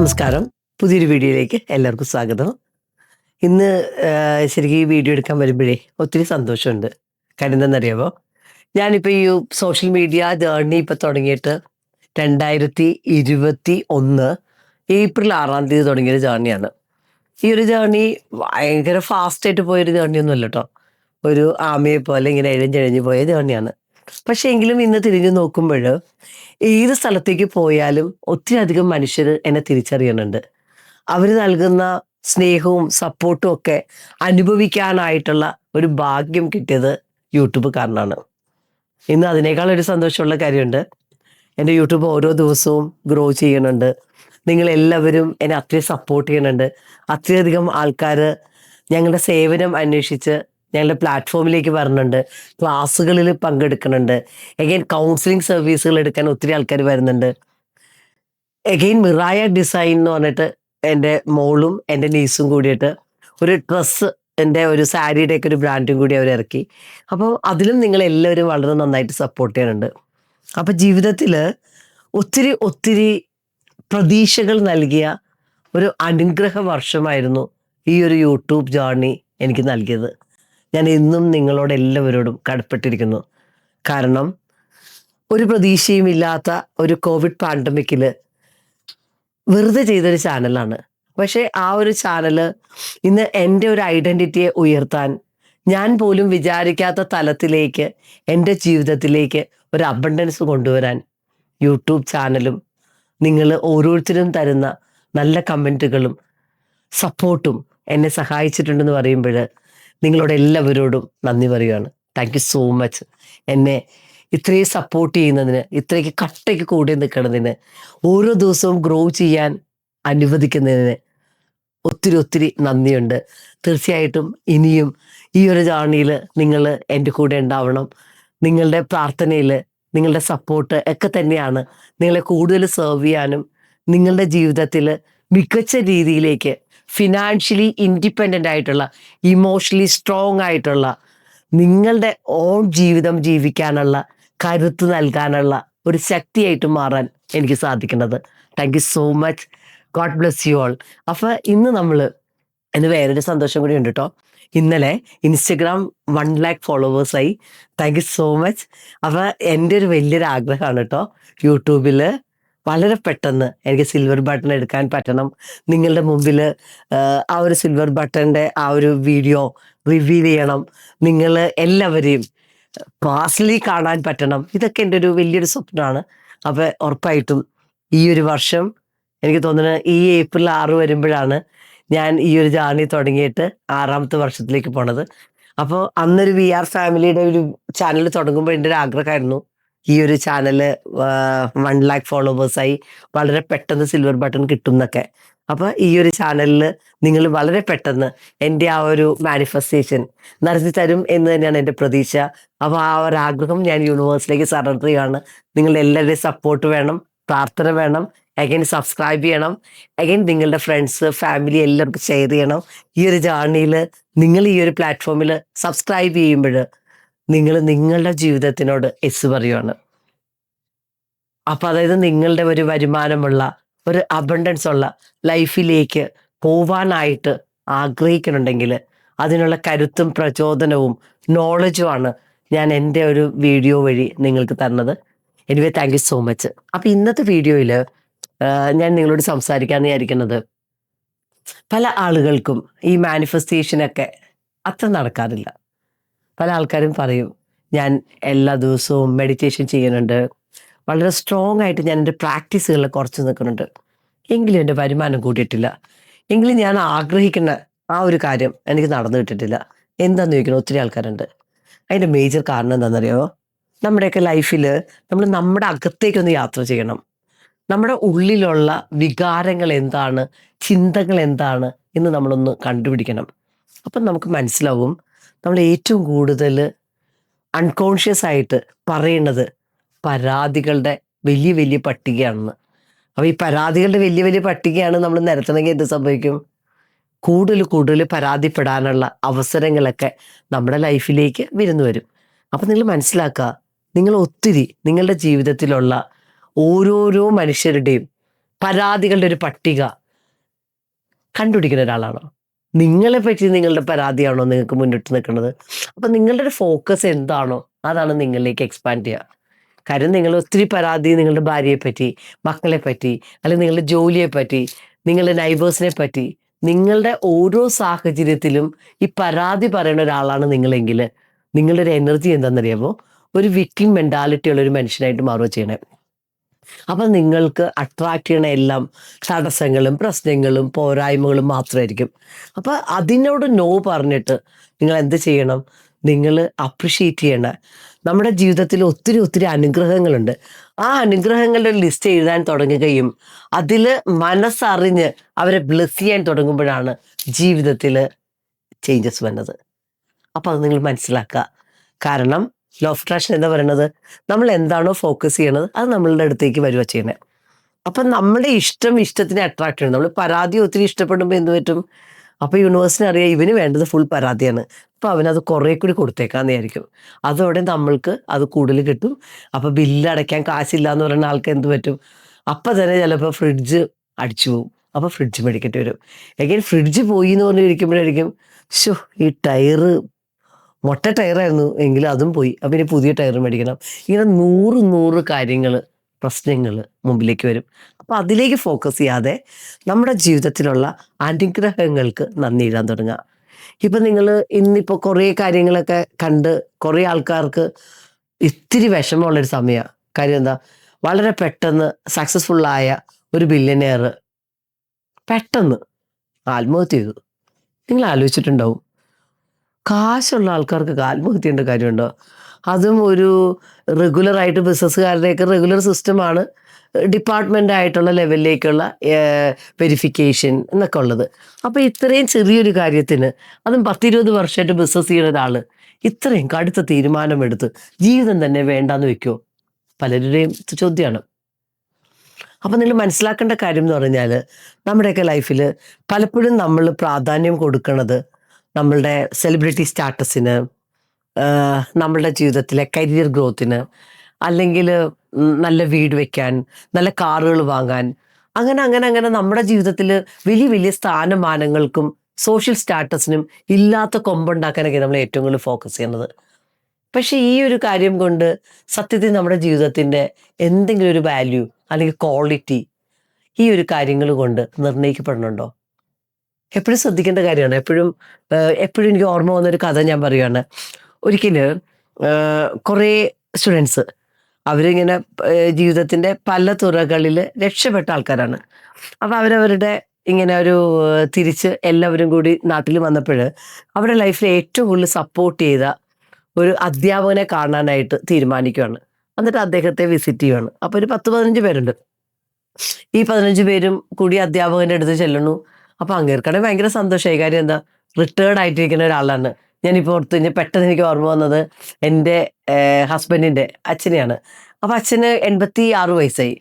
നമസ്കാരം. പുതിയൊരു വീഡിയോയിലേക്ക് എല്ലാവർക്കും സ്വാഗതം. ഇന്ന് ശരിക്കും ഈ വീഡിയോ എടുക്കാൻ വരുമ്പോഴേ ഒത്തിരി സന്തോഷമുണ്ട്. കാര്യം എന്താണെന്നറിയാമോ? ഞാനിപ്പോൾ ഈ സോഷ്യൽ മീഡിയ ജേർണി ഇപ്പോൾ തുടങ്ങിയിട്ട് 2021 ഏപ്രിൽ 6 തുടങ്ങിയൊരു ജേർണിയാണ്. ഈ ഒരു ജേർണി ഭയങ്കര ഫാസ്റ്റായിട്ട് പോയൊരു ജേർണിയൊന്നും അല്ല കേട്ടോ. ഒരു ആമയെ പോലെ ഇങ്ങനെ എഴഞ്ഞെഴഞ്ഞ് പോയ ജേർണിയാണ്. പക്ഷേ എങ്കിലും ഇന്ന് തിരിഞ്ഞു നോക്കുമ്പോൾ ഏത് സ്ഥലത്തേക്ക് പോയാലും ഒത്തിരി അധികം മനുഷ്യർ എന്നെ തിരിച്ചറിയുന്നുണ്ട്. അവർ നൽകുന്ന സ്നേഹവും സപ്പോർട്ടും ഒക്കെ അനുഭവിക്കാനായിട്ടുള്ള ഒരു ഭാഗ്യം കിട്ടിയത് യൂട്യൂബ് കാരണമാണ്. ഇന്ന് അതിനേക്കാൾ ഒരു സന്തോഷമുള്ള കാര്യമുണ്ട്. എൻ്റെ യൂട്യൂബ് ഓരോ ദിവസവും ഗ്രോ ചെയ്യുന്നുണ്ട്. നിങ്ങളെല്ലാവരും എന്നെ അത്രയും സപ്പോർട്ട് ചെയ്യുന്നുണ്ട്. അത്രയധികം ആൾക്കാർ ഞങ്ങളുടെ സേവനം അന്വേഷിച്ച് ഞങ്ങളുടെ പ്ലാറ്റ്ഫോമിലേക്ക് വരുന്നുണ്ട്, ക്ലാസ്സുകളിൽ പങ്കെടുക്കുന്നുണ്ട്. എഗെയിൻ കൗൺസിലിംഗ് സർവീസുകൾ എടുക്കാൻ ഒത്തിരി ആൾക്കാർ വരുന്നുണ്ട്. എഗെയിൻ മിറായ ഡിസൈൻ എന്ന് പറഞ്ഞിട്ട് എൻ്റെ മോളും എൻ്റെ നീസും കൂടിയിട്ട് ഒരു ഡ്രസ്സ്, എൻ്റെ ഒരു സാരിയുടെയൊക്കെ ഒരു ബ്രാൻഡും കൂടി അവർ ഇറക്കി. അപ്പോൾ അതിലും നിങ്ങളെല്ലാവരും വളരെ നന്നായിട്ട് സപ്പോർട്ട് ചെയ്യുന്നുണ്ട്. അപ്പോൾ ജീവിതത്തിൽ ഒത്തിരി ഒത്തിരി പ്രതീക്ഷകൾ നൽകിയ ഒരു അനുഗ്രഹ വർഷമായിരുന്നു ഈ ഒരു യൂട്യൂബ് ജേർണി എനിക്ക് നൽകിയത്. ഞാൻ എന്നും നിങ്ങളോട് എല്ലാവരോടും കടപ്പെട്ടിരിക്കുന്നു. കാരണം ഒരു പ്രതീക്ഷയും ഇല്ലാത്ത ഒരു കോവിഡ് പാൻഡമിക്കിൽ വെറുതെ ചെയ്തൊരു ചാനലാണ്. പക്ഷേ ആ ഒരു ചാനൽ ഇന്ന് എൻ്റെ ഒരു ഐഡൻറ്റിറ്റിയെ ഉയർത്താൻ, ഞാൻ പോലും വിചാരിക്കാത്ത തലത്തിലേക്ക് എൻ്റെ ജീവിതത്തിലേക്ക് ഒരു അബണ്ടൻസ് കൊണ്ടുവരാൻ യൂട്യൂബ് ചാനലും നിങ്ങൾ ഓരോരുത്തരും തരുന്ന നല്ല കമൻറ്റുകളും സപ്പോർട്ടും എന്നെ സഹായിച്ചിട്ടുണ്ടെന്ന് പറയുമ്പോൾ നിങ്ങളോട് എല്ലാവരോടും നന്ദി പറയുകയാണ്. Thank you so much. എന്നെ ഇത്രയും സപ്പോർട്ട് ചെയ്യുന്നതിന്, ഇത്രയ്ക്ക് കട്ടയ്ക്ക് കൂടി നിൽക്കുന്നതിന്, ഓരോ ദിവസവും ഗ്രോ ചെയ്യാൻ അനുവദിക്കുന്നതിന് ഒത്തിരി ഒത്തിരി നന്ദിയുണ്ട്. തീർച്ചയായിട്ടും ഇനിയും ഈ ഒരു ജേർണിയിൽ നിങ്ങൾ എൻ്റെ കൂടെ ഉണ്ടാവണം. നിങ്ങളുടെ പ്രാർത്ഥനയിൽ, നിങ്ങളുടെ സപ്പോർട്ട് ഒക്കെ തന്നെയാണ് നിങ്ങളെ കൂടുതൽ സെർവ് ചെയ്യാനും നിങ്ങളുടെ ജീവിതത്തിൽ മികച്ച രീതിയിലേക്ക് ഫിനാൻഷ്യലി ഇൻഡിപെൻഡൻ്റ് ആയിട്ടുള്ള, ഇമോഷണലി സ്ട്രോങ് ആയിട്ടുള്ള നിങ്ങളുടെ ഓൺ ജീവിതം ജീവിക്കാനുള്ള കരുത്ത് നൽകാനുള്ള ഒരു ശക്തിയായിട്ട് മാറാൻ എനിക്ക് സാധിക്കുന്നത്. Thank you so much. God bless you all. അപ്പോൾ ഇന്ന് വേറൊരു സന്തോഷം കൂടി ഉണ്ട് കേട്ടോ. ഇന്നലെ ഇൻസ്റ്റഗ്രാം 1 lakh ഫോളോവേഴ്സായി. Thank you so much. അപ്പോൾ എൻ്റെ ഒരു വലിയൊരു ആഗ്രഹമാണ് കേട്ടോ, യൂട്യൂബിൽ വളരെ പെട്ടെന്ന് എനിക്ക് സിൽവർ ബട്ടൺ എടുക്കാൻ പറ്റണം. നിങ്ങളുടെ മുമ്പിൽ ആ ഒരു സിൽവർ ബട്ടൻ്റെ ആ ഒരു വീഡിയോ റിവീൽ ചെയ്യണം. നിങ്ങൾ എല്ലാവരെയും പേഴ്സണലി കാണാൻ പറ്റണം. ഇതൊക്കെ എൻ്റെ ഒരു വലിയൊരു സ്വപ്നമാണ്. അപ്പോൾ ഉറപ്പായിട്ടും ഈ ഒരു വർഷം എനിക്ക് തോന്നുന്നത് ഈ ഏപ്രിൽ 6 വരുമ്പോഴാണ് ഞാൻ ഈ ഒരു ജേർണി തുടങ്ങിയിട്ട് 6ാമത്തെ വർഷത്തിലേക്ക് പോണത്. അപ്പോൾ അന്നൊരു VR ഫാമിലിയുടെ ഒരു ചാനൽ തുടങ്ങുമ്പോൾ എൻ്റെ ഒരു ആഗ്രഹമായിരുന്നു ഈ ഒരു ചാനൽ 1 lakh ഫോളോവേഴ്സായി വളരെ പെട്ടെന്ന് സിൽവർ ബട്ടൺ കിട്ടും എന്നൊക്കെ. അപ്പോൾ ഈ ഒരു ചാനലിൽ നിങ്ങൾ വളരെ പെട്ടെന്ന് എൻ്റെ ആ ഒരു മാനിഫെസ്റ്റേഷൻ നടത്തി തരും എന്ന് തന്നെയാണ് എൻ്റെ പ്രതീക്ഷ. അപ്പോൾ ആ ഒരു ആഗ്രഹം ഞാൻ യൂണിവേഴ്സിലേക്ക് സറണ്ടർ ചെയ്യുകയാണ്. നിങ്ങളുടെ എല്ലാവരുടെയും സപ്പോർട്ട് വേണം, പ്രാർത്ഥന വേണം. അഗൈൻ സബ്സ്ക്രൈബ് ചെയ്യണം. അഗൈൻ നിങ്ങളുടെ ഫ്രണ്ട്സ്, ഫാമിലി എല്ലാവർക്കും ഷെയർ ചെയ്യണം. ഈ ഒരു ജേർണിയിൽ നിങ്ങൾ ഈ ഒരു പ്ലാറ്റ്ഫോമിൽ സബ്സ്ക്രൈബ് ചെയ്യുമ്പോൾ നിങ്ങൾ നിങ്ങളുടെ ജീവിതത്തിനോട് എസ് പറയുകയാണ്. അപ്പം അതായത് നിങ്ങളുടെ ഒരു വരുമാനമുള്ള, ഒരു അബണ്ടൻസ് ഉള്ള ലൈഫിലേക്ക് പോവാനായിട്ട് ആഗ്രഹിക്കുന്നുണ്ടെങ്കിൽ അതിനുള്ള കരുത്തും പ്രചോദനവും നോളജുമാണ് ഞാൻ എൻ്റെ ഒരു വീഡിയോ വഴി നിങ്ങൾക്ക് തന്നത്. Anyway thank you so much. അപ്പം ഇന്നത്തെ വീഡിയോയിൽ ഞാൻ നിങ്ങളോട് സംസാരിക്കാമെന്ന് വിചാരിക്കുന്നത്, പല ആളുകൾക്കും ഈ മാനിഫെസ്റ്റേഷനൊക്കെ അത്ര നടക്കാറില്ല. പല ആൾക്കാരും പറയും, ഞാൻ എല്ലാ ദിവസവും മെഡിറ്റേഷൻ ചെയ്യുന്നുണ്ട്, വളരെ സ്ട്രോങ് ആയിട്ട് ഞാൻ എൻ്റെ പ്രാക്ടീസുകളിൽ കുറച്ച് നിൽക്കുന്നുണ്ട്, എങ്കിലും എൻ്റെ വരുമാനം കൂട്ടിയിട്ടില്ല, എങ്കിലും ഞാൻ ആഗ്രഹിക്കുന്ന ആ ഒരു കാര്യം എനിക്ക് നടന്നു കിട്ടിയിട്ടില്ല, എന്താണെന്ന് ചോദിക്കുന്ന ഒത്തിരി ആൾക്കാരുണ്ട്. അതിൻ്റെ മേജർ കാരണം എന്താണെന്നറിയോ? നമ്മുടെയൊക്കെ ലൈഫിൽ നമ്മൾ നമ്മുടെ അകത്തേക്കൊന്ന് യാത്ര ചെയ്യണം. നമ്മുടെ ഉള്ളിലുള്ള വികാരങ്ങൾ എന്താണ്, ചിന്തകൾ എന്താണ് എന്ന് നമ്മളൊന്ന് കണ്ടുപിടിക്കണം. അപ്പം നമുക്ക് മനസ്സിലാവും നമ്മൾ ഏറ്റവും കൂടുതൽ അൺകോൺഷ്യസ് ആയിട്ട് പറയുന്നത് പരാതികളുടെ വലിയ വലിയ പട്ടികയാണെന്ന്. അപ്പോൾ ഈ പരാതികളുടെ വലിയ വലിയ പട്ടികയാണ് നമ്മൾ നിരത്തണമെങ്കിൽ എന്ത് സംഭവിക്കും? കൂടുതൽ കൂടുതൽ പരാതിപ്പെടാനുള്ള അവസരങ്ങളൊക്കെ നമ്മുടെ ലൈഫിലേക്ക് വരുന്നു വരും. അപ്പം നിങ്ങൾ മനസ്സിലാക്കുക, നിങ്ങൾ ഒത്തിരി നിങ്ങളുടെ ജീവിതത്തിലുള്ള ഓരോരോ മനുഷ്യരുടെയും പരാതികളുടെ ഒരു പട്ടിക കണ്ടുപിടിക്കുന്ന ഒരാളാണോ? നിങ്ങളെ പറ്റി നിങ്ങളുടെ പരാതിയാണോ നിങ്ങൾക്ക് മുന്നിട്ട് നിൽക്കുന്നത്? അപ്പം നിങ്ങളുടെ ഒരു ഫോക്കസ് എന്താണോ അതാണ് നിങ്ങളിലേക്ക് എക്സ്പാൻഡ് ചെയ്യുക. കാര്യം നിങ്ങൾ ഒത്തിരി പരാതി നിങ്ങളുടെ ഭാര്യയെ പറ്റി, മക്കളെ പറ്റി, അല്ലെങ്കിൽ നിങ്ങളുടെ ജോലിയെ പറ്റി, നിങ്ങളുടെ നൈബേഴ്സിനെ പറ്റി, നിങ്ങളുടെ ഓരോ സാഹചര്യത്തിലും ഈ പരാതി പറയുന്ന ഒരാളാണ് നിങ്ങളെങ്കിൽ നിങ്ങളുടെ ഒരു എനർജി എന്താണെന്നറിയാമോ? ഒരു വിക്ടിം മെൻറ്റാലിറ്റി ഉള്ള ഒരു മനുഷ്യനായിട്ട് മാറുക ചെയ്യണേ. അപ്പം നിങ്ങൾക്ക് അട്രാക്ട് ചെയ്യണ എല്ലാം തടസ്സങ്ങളും പ്രശ്നങ്ങളും പോരായ്മകളും മാത്രമായിരിക്കും. അപ്പം അതിനോട് നോ പറഞ്ഞിട്ട് നിങ്ങൾ എന്ത് ചെയ്യണം? നിങ്ങൾ അപ്രിഷ്യേറ്റ് ചെയ്യണം. നമ്മുടെ ജീവിതത്തിൽ ഒത്തിരി ഒത്തിരി അനുഗ്രഹങ്ങളുണ്ട്. ആ അനുഗ്രഹങ്ങളുടെ ലിസ്റ്റ് എഴുതാൻ തുടങ്ങുകയും അതിൽ മനസ്സറിഞ്ഞ് അവരെ ബ്ലെസ് ചെയ്യാൻ തുടങ്ങുമ്പോഴാണ് ജീവിതത്തിൽ ചേഞ്ചസ് വരുന്നത്. അപ്പോൾ അത് നിങ്ങൾ മനസ്സിലാക്കുക. കാരണം ലോ ഓഫ് അട്രാക്ഷൻ എന്താ പറയുന്നത്? നമ്മൾ എന്താണോ ഫോക്കസ് ചെയ്യണത് അത് നമ്മളുടെ അടുത്തേക്ക് വരുക ചെയ്യണേ. അപ്പം നമ്മുടെ ഇഷ്ടത്തിനെ അട്രാക്ട് ചെയ്യണം. നമ്മൾ പരാതി ഒത്തിരി ഇഷ്ടപ്പെടുമ്പോൾ എന്ത് പറ്റും? അപ്പോൾ യൂണിവേഴ്സിന് അറിയാം ഇവന് വേണ്ടത് ഫുൾ പരാതിയാണ്, അപ്പോൾ അവനത് കുറേ കൂടി കൊടുത്തേക്കാന്ന് വിചാരിക്കും. അതോടെ നമ്മൾക്ക് അത് കൂടുതൽ കിട്ടും. അപ്പോൾ ബില്ല് അടയ്ക്കാൻ കാശില്ല എന്ന് പറയുന്ന ആൾക്ക് എന്ത് പറ്റും? അപ്പം തന്നെ ചിലപ്പോൾ ഫ്രിഡ്ജ് അടിച്ചു പോകും. അപ്പോൾ ഫ്രിഡ്ജ് മേടിക്കേണ്ടി വരും. എങ്കിൽ ഫ്രിഡ്ജ് പോയി എന്ന് പറഞ്ഞിരിക്കുമ്പോഴായിരിക്കും ശോ ഈ ടയറ് മൊട്ട ടയറായിരുന്നു എങ്കിലും അതും പോയി, അപ്പം ഇനി പുതിയ ടയർ മേടിക്കണം. ഇങ്ങനെ 100 കാര്യങ്ങൾ പ്രശ്നങ്ങൾ മുമ്പിലേക്ക് വരും. അപ്പോൾ അതിലേക്ക് ഫോക്കസ് ചെയ്യാതെ നമ്മുടെ ജീവിതത്തിലുള്ള അനുഗ്രഹങ്ങൾക്ക് നന്ദി എഴുതാൻ തുടങ്ങുക. ഇപ്പം നിങ്ങൾ ഇന്നിപ്പോൾ കുറേ കാര്യങ്ങളൊക്കെ കണ്ട് കുറേ ആൾക്കാർക്ക് ഇത്തിരി വിഷമമുള്ളൊരു സമയമാണ്. കാര്യം എന്താ? വളരെ പെട്ടെന്ന് സക്സസ്ഫുള്ളായ ഒരു ബില്യനെയർ പെട്ടെന്ന് ആത്മഹത്യ ചെയ്തു. നിങ്ങൾ ആലോചിച്ചിട്ടുണ്ടാവും, കാശുള്ള ആൾക്കാർക്ക് ആത്മഹത്യ ചെയ്യേണ്ട കാര്യമുണ്ടോ? അതും ഒരു റെഗുലറായിട്ട് ബിസിനസ്സുകാരുടെയൊക്കെ റെഗുലർ സിസ്റ്റമാണ് ഡിപ്പാർട്ട്മെൻ്റ് ആയിട്ടുള്ള ലെവലിലേക്കുള്ള വെരിഫിക്കേഷൻ എന്നൊക്കെ ഉള്ളത്. അപ്പോൾ ഇത്രയും ചെറിയൊരു കാര്യത്തിന്, അതും 10-20 വർഷമായിട്ട് ബിസിനസ് ചെയ്യുന്ന ഒരാൾ ഇത്രയും കടുത്ത തീരുമാനമെടുത്ത് ജീവിതം തന്നെ വേണ്ടാന്ന് വെക്കുമോ? പലരുടെയും ചോദ്യമാണ്. അപ്പം നിങ്ങൾ മനസ്സിലാക്കേണ്ട കാര്യം എന്ന് പറഞ്ഞാൽ നമ്മുടെയൊക്കെ ലൈഫിൽ പലപ്പോഴും നമ്മൾ പ്രാധാന്യം കൊടുക്കുന്നത് നമ്മളുടെ സെലിബ്രിറ്റി സ്റ്റാറ്റസിന്, നമ്മളുടെ ജീവിതത്തിലെ കരിയർ ഗ്രോത്തിന്, അല്ലെങ്കിൽ നല്ല വീട് വെക്കാൻ, നല്ല കാറുകൾ വാങ്ങാൻ, അങ്ങനെ അങ്ങനെ അങ്ങനെ നമ്മുടെ ജീവിതത്തിൽ വലിയ വലിയ സ്ഥാനമാനങ്ങൾക്കും സോഷ്യൽ സ്റ്റാറ്റസിനും ഇല്ലാത്ത കൊമ്പുണ്ടാക്കാനൊക്കെ നമ്മൾ ഏറ്റവും കൂടുതൽ ഫോക്കസ് ചെയ്യുന്നത്. പക്ഷേ ഈ ഒരു കാര്യം കൊണ്ട് സത്യത്തിൽ നമ്മുടെ ജീവിതത്തിൻ്റെ എന്തെങ്കിലും ഒരു വാല്യൂ അല്ലെങ്കിൽ ക്വാളിറ്റി ഈ ഒരു കാര്യങ്ങൾ കൊണ്ട് നിർണ്ണയിക്കപ്പെടുന്നുണ്ടോ? എപ്പോഴും ശ്രദ്ധിക്കേണ്ട കാര്യമാണ്. എപ്പോഴും എനിക്ക് ഓർമ്മ വന്നൊരു കഥ ഞാൻ പറയുകയാണ്. ഒരിക്കൽ കുറേ സ്റ്റുഡൻസ് അവരിങ്ങനെ ജീവിതത്തിൻ്റെ പല തുറകളിൽ രക്ഷപ്പെട്ട ആൾക്കാരാണ്. അപ്പോൾ അവരവരുടെ ഇങ്ങനെ ഒരു തിരിച്ച് എല്ലാവരും കൂടി നാട്ടിൽ വന്നപ്പോൾ അവരുടെ ലൈഫിൽ ഏറ്റവും കൂടുതൽ സപ്പോർട്ട് ചെയ്ത ഒരു അധ്യാപകനെ കാണാനായിട്ട് തീരുമാനിക്കുകയാണ്. എന്നിട്ട് അദ്ദേഹത്തെ വിസിറ്റ് ചെയ്യുകയാണ്. അപ്പോൾ ഒരു 10-15 പേരുണ്ട്. ഈ 15 പേരും കൂടി അധ്യാപകൻ്റെ അടുത്ത് ചെല്ലണു. അപ്പോൾ അങ്ങേർക്കാണെങ്കിൽ ഭയങ്കര സന്തോഷമായി. കാര്യം എന്താ? റിട്ടയേർഡ് ആയിട്ടിരിക്കുന്ന ഒരാളാണ്. ഞാനിപ്പോൾ ഓർത്ത് കഴിഞ്ഞാൽ പെട്ടെന്ന് എനിക്ക് ഓർമ്മ വന്നത് എൻ്റെ ഹസ്ബൻഡിൻ്റെ അച്ഛനെയാണ്. അപ്പോൾ അച്ഛന് 86 വയസ്സായി.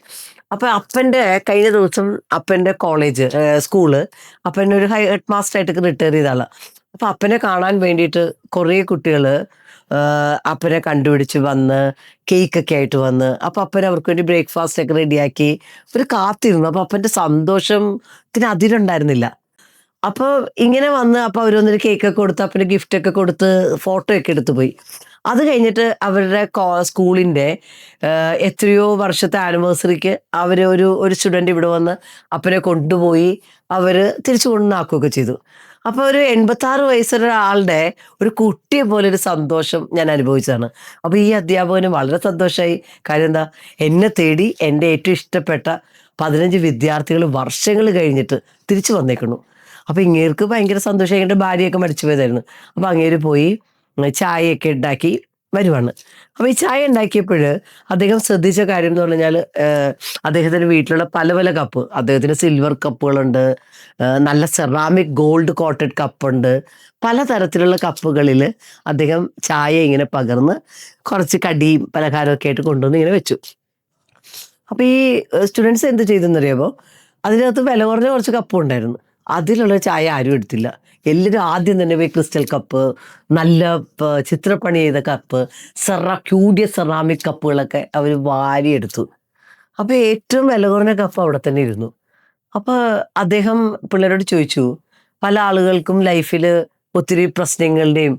അപ്പോൾ അപ്പൻ്റെ കഴിഞ്ഞ ദിവസം അപ്പൻ്റെ കോളേജ് സ്കൂള് അപ്പൻ്റെ ഒരു ഹെഡ് മാസ്റ്ററായിട്ടൊക്കെ റിട്ടയർ ചെയ്ത ആളാണ്. അപ്പോൾ അപ്പനെ കാണാൻ വേണ്ടിയിട്ട് കുറേ കുട്ടികൾ അപ്പനെ കണ്ടുപിടിച്ച് വന്ന് കേക്കൊക്കെ ആയിട്ട് വന്ന്, അപ്പോൾ അപ്പൻ അവർക്ക് വേണ്ടി ബ്രേക്ക്ഫാസ്റ്റ് ഒക്കെ റെഡിയാക്കി ഒരു കാത്തിരുന്നു. അപ്പോൾ അപ്പൻ്റെ സന്തോഷത്തിന് അതിരുണ്ടായിരുന്നില്ല. അപ്പോൾ ഇങ്ങനെ വന്ന് അപ്പോൾ അവർ വന്നൊരു കേക്കൊക്കെ കൊടുത്ത് അപ്പന് ഗിഫ്റ്റൊക്കെ കൊടുത്ത് ഫോട്ടോ ഒക്കെ എടുത്തു പോയി. അത് കഴിഞ്ഞിട്ട് അവരുടെ സ്കൂളിൻ്റെ എത്രയോ വർഷത്തെ ആനിവേഴ്സറിക്ക് അവർ ഒരു സ്റ്റുഡൻറ്റ് ഇവിടെ വന്ന് അപ്പനെ കൊണ്ടുപോയി അവർ തിരിച്ചു കൊണ്ടുവന്നാക്കുകയൊക്കെ ചെയ്തു. അപ്പോൾ ഒരു 86 വയസ്സുള്ള ആളുടെ ഒരു കുട്ടിയെ പോലെ ഒരു സന്തോഷം ഞാൻ അനുഭവിച്ചതാണ്. അപ്പോൾ ഈ അധ്യാപകന് വളരെ സന്തോഷമായി. കാര്യം എന്താ? എന്നെ തേടി എൻ്റെ ഏറ്റവും ഇഷ്ടപ്പെട്ട 15 വിദ്യാർത്ഥികൾ വർഷങ്ങൾ കഴിഞ്ഞിട്ട് തിരിച്ചു വന്നേക്കണു. അപ്പോൾ ഇങ്ങേർക്ക് ഭയങ്കര സന്തോഷം. എൻ്റെ ഭാര്യയൊക്കെ മരിച്ചു പോയതായിരുന്നു. അപ്പോൾ അങ്ങേര് പോയി ചായയൊക്കെ ഉണ്ടാക്കി വരുവാണ്. അപ്പോൾ ഈ ചായ ഉണ്ടാക്കിയപ്പോൾ അദ്ദേഹം ശ്രദ്ധിച്ച കാര്യം എന്ന് പറഞ്ഞാൽ അദ്ദേഹത്തിൻ്റെ വീട്ടിലുള്ള പല പല കപ്പ്, അദ്ദേഹത്തിന് സിൽവർ കപ്പുകളുണ്ട്, നല്ല സെറാമിക് ഗോൾഡ് കോട്ടഡ് കപ്പുണ്ട്, പലതരത്തിലുള്ള കപ്പുകളിൽ അദ്ദേഹം ചായ ഇങ്ങനെ പകർന്ന് കുറച്ച് കടിയും പലഹാരമൊക്കെ ആയിട്ട് കൊണ്ടുവന്ന് ഇങ്ങനെ വെച്ചു. അപ്പോൾ ഈ സ്റ്റുഡൻസ് എന്ത് ചെയ്തെന്നറിയാമോ? അതിനകത്ത് വില കുറഞ്ഞ കുറച്ച് കപ്പും ഉണ്ടായിരുന്നു. അതിലുള്ള ചായ ആരും എടുത്തില്ല. എല്ലാവരും ആദ്യം തന്നെ പോയി ക്രിസ്റ്റൽ കപ്പ്, നല്ല ചിത്രപ്പണി ചെയ്ത കപ്പ്, കൂടിയ സെറാമിക് കപ്പുകളൊക്കെ അവർ വാരിയെടുത്തു. അപ്പൊ ഏറ്റവും വില കുറഞ്ഞ കപ്പ് അവിടെ തന്നെ ഇരുന്നു. അപ്പൊ അദ്ദേഹം പിള്ളേരോട് ചോദിച്ചു, പല ആളുകൾക്കും ലൈഫിൽ ഒത്തിരി പ്രശ്നങ്ങളുടെയും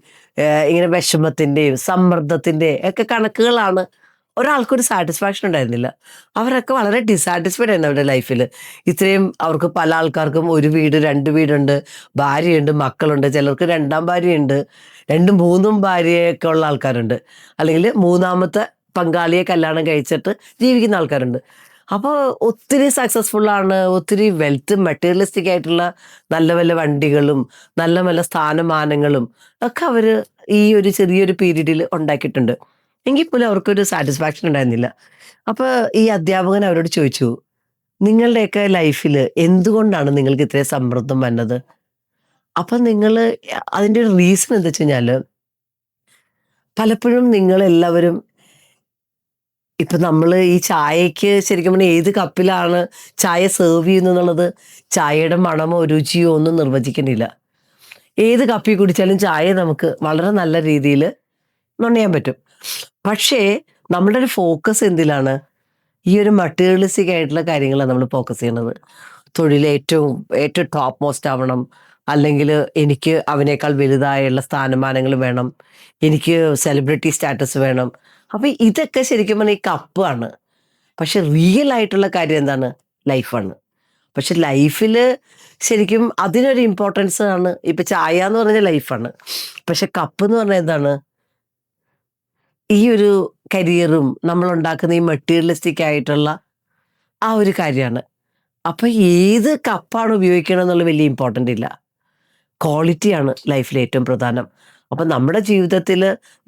ഇങ്ങനെ വിഷമത്തിന്റെയും സമ്മർദ്ദത്തിന്റെയും ഒക്കെ കണക്കുകളാണ്. ഒരാൾക്കൊരു സാറ്റിസ്ഫാക്ഷൻ ഉണ്ടായിരുന്നില്ല. അവരൊക്കെ വളരെ ഡിസാറ്റിസ്ഫൈഡ് ആയിരുന്നു അവരുടെ ലൈഫിൽ. ഇത്രയും അവർക്ക് പല ആൾക്കാർക്കും ഒരു വീട്, രണ്ട് വീടുണ്ട്, ഭാര്യയുണ്ട്, മക്കളുണ്ട്, ചിലർക്ക് രണ്ടാം ഭാര്യയുണ്ട്, രണ്ടും മൂന്നും ഭാര്യയൊക്കെ ഉള്ള ആൾക്കാരുണ്ട്, അല്ലെങ്കിൽ മൂന്നാമത്തെ പങ്കാളിയെ കല്യാണം കഴിച്ചിട്ട് ജീവിക്കുന്ന ആൾക്കാരുണ്ട്. അപ്പോൾ ഒത്തിരി സക്സസ്ഫുൾ ആണ്, ഒത്തിരി വെൽത്ത്, മെറ്റീരിയലിസ്റ്റിക് ആയിട്ടുള്ള നല്ല നല്ല വണ്ടികളും നല്ല നല്ല സ്ഥാനമാനങ്ങളും ഒക്കെ അവർ ഈ ഒരു ചെറിയൊരു പീരീഡിൽ ഉണ്ടാക്കിയിട്ടുണ്ട്. എങ്കിൽ പോലും അവർക്കൊരു സാറ്റിസ്ഫാക്ഷൻ ഉണ്ടായിരുന്നില്ല. അപ്പോൾ ഈ അധ്യാപകൻ അവരോട് ചോദിച്ചു, നിങ്ങളുടെയൊക്കെ ലൈഫിൽ എന്തുകൊണ്ടാണ് നിങ്ങൾക്ക് ഇത്രയും സമ്മർദ്ദം വന്നത്? അപ്പം നിങ്ങൾ, അതിൻ്റെ ഒരു റീസൺ എന്താ വെച്ച് കഴിഞ്ഞാൽ, പലപ്പോഴും നിങ്ങളെല്ലാവരും ഇപ്പൊ നമ്മൾ ഈ ചായക്ക് ശരിക്കും പറഞ്ഞാൽ ഏത് കപ്പിലാണ് ചായ സെർവ് ചെയ്യുന്നത് എന്നുള്ളത് ചായയുടെ മണമോ രുചിയോ ഒന്നും നിർവചിക്കുന്നില്ല. ഏത് കപ്പിൽ കുടിച്ചാലും ചായ നമുക്ക് വളരെ നല്ല രീതിയിൽ നുണയാൻ പറ്റും. പക്ഷേ നമ്മുടെ ഒരു ഫോക്കസ് എന്തിലാണ്? ഈ ഒരു മറ്റീരിയലിസ്റ്റിക് ആയിട്ടുള്ള കാര്യങ്ങളാണ് നമ്മൾ ഫോക്കസ് ചെയ്യുന്നത്. തൊഴിൽ ഏറ്റവും ഏറ്റവും ടോപ്പ് മോസ്റ്റ് ആവണം, അല്ലെങ്കിൽ എനിക്ക് അവനേക്കാൾ വലുതായുള്ള സ്ഥാനമാനങ്ങൾ വേണം, എനിക്ക് സെലിബ്രിറ്റി സ്റ്റാറ്റസ് വേണം. അപ്പൊ ഇതൊക്കെ ശരിക്കും പറഞ്ഞാൽ ഈ കപ്പാണ്. പക്ഷെ റിയൽ ആയിട്ടുള്ള കാര്യം എന്താണ്? ലൈഫാണ്. പക്ഷെ ലൈഫിൽ ശരിക്കും അതിനൊരു ഇമ്പോർട്ടൻസ് ആണ്. ഇപ്പൊ ചായ എന്ന് പറഞ്ഞാൽ ലൈഫാണ്. പക്ഷെ കപ്പ് എന്ന് പറഞ്ഞാൽ എന്താണ്? ഈ ഒരു കരിയറും നമ്മൾ ഉണ്ടാക്കുന്ന ഈ മെറ്റീരിയലിസ്റ്റിക് ആയിട്ടുള്ള ആ ഒരു കാര്യമാണ്. അപ്പൊ ഏത് കപ്പാണ് ഉപയോഗിക്കണം എന്നുള്ള വലിയ ഇമ്പോർട്ടൻ്റ് ഇല്ല. ക്വാളിറ്റിയാണ് ലൈഫിൽ ഏറ്റവും പ്രധാനം. അപ്പം നമ്മുടെ ജീവിതത്തിൽ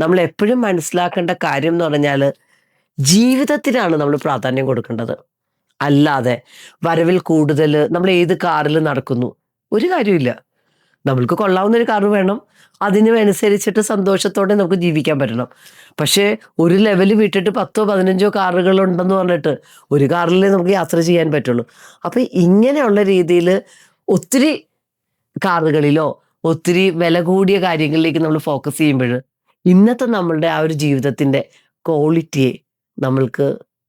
നമ്മൾ എപ്പോഴും മനസ്സിലാക്കേണ്ട കാര്യം എന്ന് പറഞ്ഞാൽ, ജീവിതത്തിനാണ് നമ്മൾ പ്രാധാന്യം കൊടുക്കേണ്ടത്. അല്ലാതെ വരവിൽ കൂടുതൽ നമ്മൾ ഏത് കാറിൽ നടക്കുന്നു, ഒരു കാര്യമില്ല. നമ്മൾക്ക് കൊള്ളാവുന്ന ഒരു കാറ് വേണം, അതിന് അനുസരിച്ചിട്ട് സന്തോഷത്തോടെ നമുക്ക് ജീവിക്കാൻ പറ്റണം. പക്ഷേ ഒരു ലെവൽ വിട്ടിട്ട് 10ഓ 15ഓ കാറുകളുണ്ടെന്ന് പറഞ്ഞിട്ട് ഒരു കാറിലേ നമുക്ക് യാത്ര ചെയ്യാൻ പറ്റുള്ളൂ. അപ്പം ഇങ്ങനെയുള്ള രീതിയിൽ ഒത്തിരി കാറുകളിലോ ഒത്തിരി വില കൂടിയ കാര്യങ്ങളിലേക്ക് നമ്മൾ ഫോക്കസ് ചെയ്യുമ്പോൾ ഇന്നത്തെ നമ്മളുടെ ആ ഒരു ജീവിതത്തിന്റെ ക്വാളിറ്റിയെ നമ്മൾക്ക്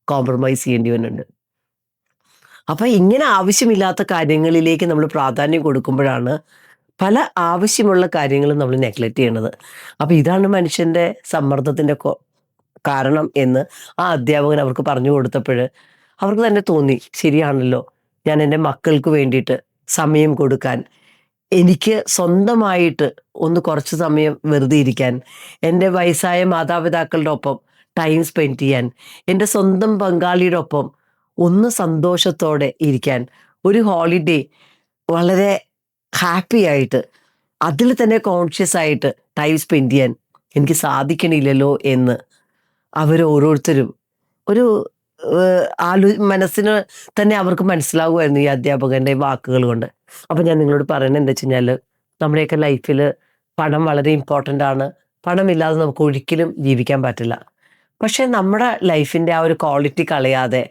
കോംപ്രമൈസ് ചെയ്യേണ്ടി വരുന്നുണ്ട്. അപ്പൊ ഇങ്ങനെ ആവശ്യമില്ലാത്ത കാര്യങ്ങളിലേക്ക് നമ്മൾ പ്രാധാന്യം കൊടുക്കുമ്പോഴാണ് പല ആവശ്യമുള്ള കാര്യങ്ങളും നമ്മൾ നെഗ്ലക്റ്റ് ചെയ്യണത്. അപ്പൊ ഇതാണ് മനുഷ്യന്റെ സമ്മർദ്ദത്തിന്റെ കാരണം എന്ന് ആ അധ്യാപകൻ അവർക്ക് പറഞ്ഞു കൊടുത്തപ്പോൾ അവർക്ക് തന്നെ തോന്നി, ശരിയാണല്ലോ, ഞാൻ എൻ്റെ മക്കൾക്ക് വേണ്ടിയിട്ട് സമയം കൊടുക്കാൻ, എനിക്ക് സ്വന്തമായിട്ട് ഒന്ന് കുറച്ച് സമയം വെറുതെ ഇരിക്കാൻ, എൻ്റെ വയസ്സായ മാതാപിതാക്കളുടെ ഒപ്പം ടൈം സ്പെൻഡ് ചെയ്യാൻ, എൻ്റെ സ്വന്തം പങ്കാളിയുടെ ഒപ്പം ഒന്ന് സന്തോഷത്തോടെ ഇരിക്കാൻ, ഒരു ഹോളിഡേ വളരെ ഹാപ്പി ആയിട്ട് അതിൽ തന്നെ കോൺഷ്യസ് ആയിട്ട് ടൈം സ്പെൻഡ് ചെയ്യാൻ എനിക്ക് സാധിക്കണില്ലല്ലോ എന്ന് അവർ ഓരോരുത്തരും ഒരു മനസ്സിന് തന്നെ അവർക്ക് മനസ്സിലാവുമായിരുന്നു ഈ അധ്യാപകന്റെ വാക്കുകൾ കൊണ്ട്. അപ്പൊ ഞാൻ നിങ്ങളോട് പറയുന്നത് എന്താ വെച്ച് കഴിഞ്ഞാൽ, നമ്മുടെയൊക്കെ ലൈഫിൽ പണം വളരെ ഇമ്പോർട്ടൻ്റ് ആണ്. പണമില്ലാതെ നമുക്ക് ഒരിക്കലും ജീവിക്കാൻ പറ്റില്ല. പക്ഷെ നമ്മുടെ ലൈഫിന്റെ ആ ഒരു ക്വാളിറ്റി കളയാതെ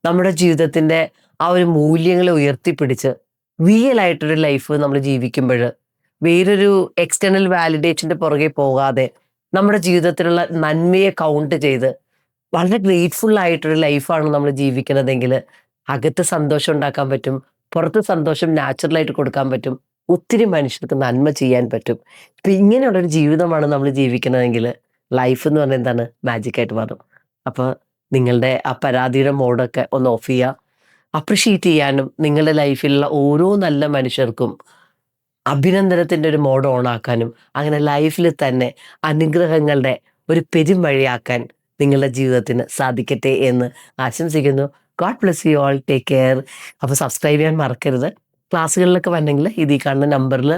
നമ്മുടെ ജീവിതത്തിന്റെ ആ ഒരു മൂല്യങ്ങളെ ഉയർത്തിപ്പിടിച്ച് റിയൽ ആയിട്ടൊരു ലൈഫ് നമ്മൾ ജീവിക്കുമ്പോൾ, വേറൊരു എക്സ്റ്റേണൽ വാലിഡേഷന്റെ പുറകെ പോകാതെ നമ്മുടെ ജീവിതത്തിലുള്ള നന്മയെ കൗണ്ട് ചെയ്ത് വളരെ ഗ്രേറ്റ്ഫുൾ ആയിട്ടൊരു ലൈഫാണ് നമ്മൾ ജീവിക്കുന്നതെങ്കിൽ അകത്ത് സന്തോഷം ഉണ്ടാക്കാൻ പറ്റും, പുറത്ത് സന്തോഷം നാച്ചുറലായിട്ട് കൊടുക്കാൻ പറ്റും, ഒത്തിരി മനുഷ്യർക്ക് നന്മ ചെയ്യാൻ പറ്റും. ഇപ്പൊ ഇങ്ങനെയുള്ളൊരു ജീവിതമാണ് നമ്മൾ ജീവിക്കുന്നതെങ്കിൽ ലൈഫ് എന്ന് പറഞ്ഞാൽ എന്താണ്? മാജിക്കായിട്ട് മാറും. അപ്പൊ നിങ്ങളുടെ ആ പരാതിയുടെ മോഡൊക്കെ ഒന്ന് ഓഫ് ചെയ്യുക. അപ്രിഷിയേറ്റ് ചെയ്യാനും നിങ്ങളുടെ ലൈഫിലുള്ള ഓരോ നല്ല മനുഷ്യർക്കും അഭിനന്ദനത്തിന്റെ ഒരു മോഡ് ഓണാക്കാനും, അങ്ങനെ ലൈഫിൽ തന്നെ അനുഗ്രഹങ്ങളുടെ ഒരു പെരുമഴയാക്കാൻ നിങ്ങളുടെ ജീവിതത്തിന് സാധിക്കട്ടെ എന്ന് ആശംസിക്കുന്നു. God bless you all. Take care. അപ്പോൾ സബ്സ്ക്രൈബ് ചെയ്യാൻ മറക്കരുത്. ക്ലാസ്സുകളിലൊക്കെ വന്നെങ്കിൽ ഇത് ഈ കാണുന്ന നമ്പറിൽ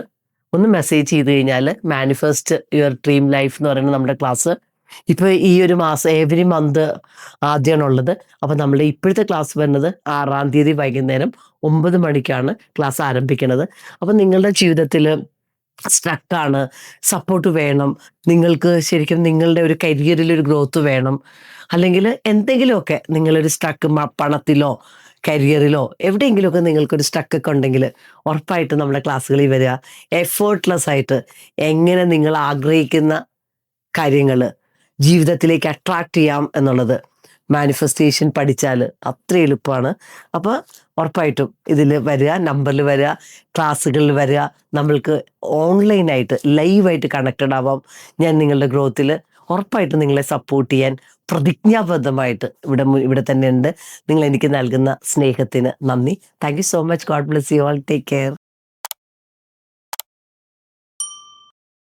ഒന്ന് മെസ്സേജ് ചെയ്ത് കഴിഞ്ഞാൽ മാനിഫെസ്റ്റ് യുവർ ഡ്രീം ലൈഫ് എന്ന് പറയുന്ന നമ്മുടെ ക്ലാസ് ഇപ്പോൾ ഈ ഒരു മാസം എവരി മന്ത് ആദ്യമാണുള്ളത്. അപ്പോൾ നമ്മുടെ ഇപ്പോഴത്തെ ക്ലാസ് വരുന്നത് 6-ാം തീയതി വൈകുന്നേരം 9 മണിക്കാണ് ക്ലാസ് ആരംഭിക്കുന്നത്. അപ്പം നിങ്ങളുടെ ജീവിതത്തിൽ സ്ട്രക്കാണ്, സപ്പോർട്ട് വേണം, നിങ്ങൾക്ക് ശരിക്കും നിങ്ങളുടെ ഒരു കരിയറിൽ ഒരു ഗ്രോത്ത് വേണം, അല്ലെങ്കിൽ എന്തെങ്കിലുമൊക്കെ നിങ്ങളൊരു സ്ട്രക്ക് പണത്തിലോ കരിയറിലോ എവിടെയെങ്കിലുമൊക്കെ നിങ്ങൾക്കൊരു സ്ട്രക്കൊക്കെ ഉണ്ടെങ്കിൽ ഉറപ്പായിട്ട് നമ്മുടെ ക്ലാസ്സുകളിൽ വരിക. എഫേർട്ട്ലെസ് ആയിട്ട് എങ്ങനെ നിങ്ങൾ ആഗ്രഹിക്കുന്ന കാര്യങ്ങൾ ജീവിതത്തിലേക്ക് അട്രാക്ട് ചെയ്യാം എന്നുള്ളത് മാനിഫെസ്റ്റേഷൻ പഠിച്ചാൽ അത്ര എളുപ്പമാണ്. അപ്പോൾ ഉറപ്പായിട്ടും ഇതിൽ വരിക, നമ്പറിൽ വരിക, ക്ലാസ്സുകളിൽ വരിക. നമ്മൾക്ക് ഓൺലൈനായിട്ട് ലൈവായിട്ട് കണക്റ്റഡ് ആവാം. ഞാൻ നിങ്ങളുടെ ഗ്രോത്തിൽ ഉറപ്പായിട്ടും നിങ്ങളെ സപ്പോർട്ട് ചെയ്യാൻ പ്രതിജ്ഞാബദ്ധമായിട്ട് ഇവിടെ തന്നെ ഉണ്ട്. നിങ്ങൾ എനിക്ക് നൽകുന്ന സ്നേഹത്തിന് നന്ദി. Thank you so much. God bless you all. Take care.